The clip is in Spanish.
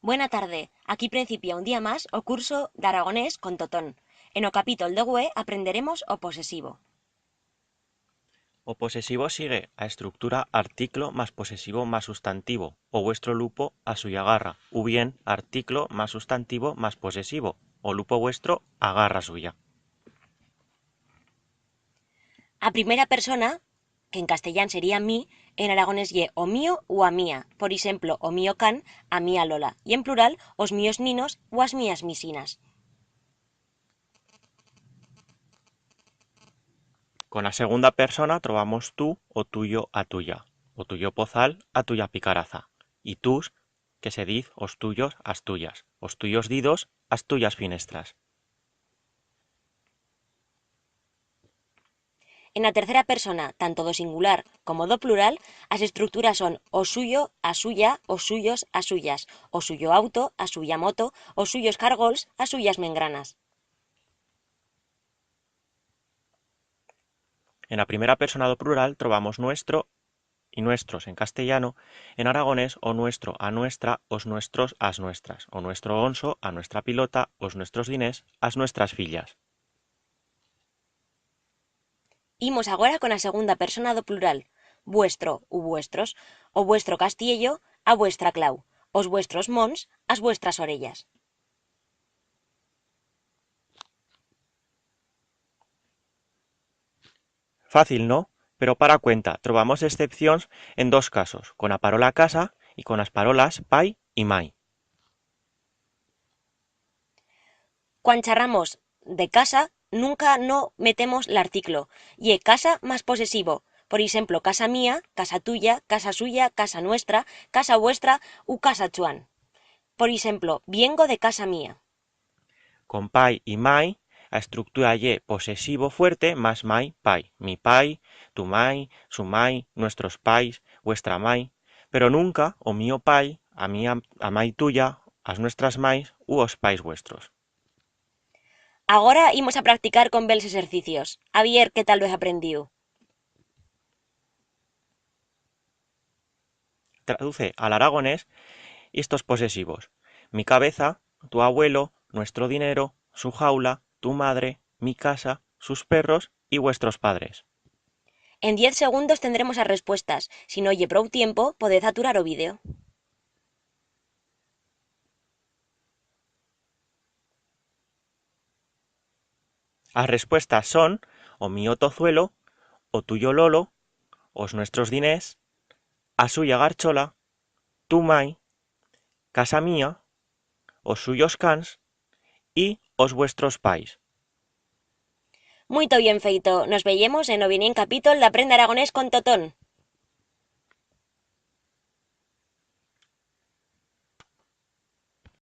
Buena tarde, aquí principia un día más o curso de aragonés con Totón. En o capítulo de GUE aprenderemos o posesivo. O posesivo sigue a estructura articlo más posesivo más sustantivo, o vuestro lupo a suya agarra, u bien articlo más sustantivo más posesivo, o lupo vuestro agarra suya. A primera persona, que en castellán sería mí, en aragonés ye o mío o a mía. Por ejemplo, o mío can, a mía Lola. Y en plural, os míos ninos o as mías misinas. Con la segunda persona trobamos tú o tuyo a tuya, o tuyo pozal a tuya picaraza, y tus, que se diz os tuyos as tuyas, os tuyos didos as tuyas finestras. En la tercera persona, tanto do singular como do plural, as estructuras son o suyo, a suya, os suyos, a suyas, o suyo auto, a suya moto, os suyos cargols, a suyas membranas. En la primera persona do plural trobamos nuestro y nuestros en castellano, en aragonés o nuestro a nuestra, os nuestros as nuestras, o nuestro onso a nuestra pilota, os nuestros dinés as nuestras fillas. Imos agora con a segunda persona do plural, vuestro u vuestros, o vuestro castiello, a vuestra clau, os vuestros mons, as vuestras orellas. Fácil, ¿no? Pero para cuenta, trobamos excepcións en dos casos, con a parola casa y con as parolas pai y mai. Cuando charramos de casa, nunca no metemos l'articlo, y casa más posesivo. Por ejemplo, casa mía, casa tuya, casa suya, casa nuestra, casa vuestra u casa chuan. Por ejemplo, vengo de casa mía. Con pai y mai, a estructura ye posesivo fuerte más mai, pai. Mi pai, tu mai, su mai, nuestros pais, vuestra mai. Pero nunca o mío pai, a mai tuya, as nuestras mais u os pais vuestros. Ahora imos a practicar con bels ejercicios. A ver qué tal lo he aprendido. Traduce al aragonés estos posesivos. Mi cabeza, tu abuelo, nuestro dinero, su jaula, tu madre, mi casa, sus perros y vuestros padres. En 10 segundos tendremos as respuestas. Si no lle prou tiempo, podez aturar o vídeo. Las respuestas son o mío tozuelo, o tuyo lolo, os nuestros dinés, a suya garchola, tu mai, casa mía, os suyos cans y os vuestros pais. Muito bien feito. Nos veyemos en o vinient capítol d'Aprende Aragonés con Totón.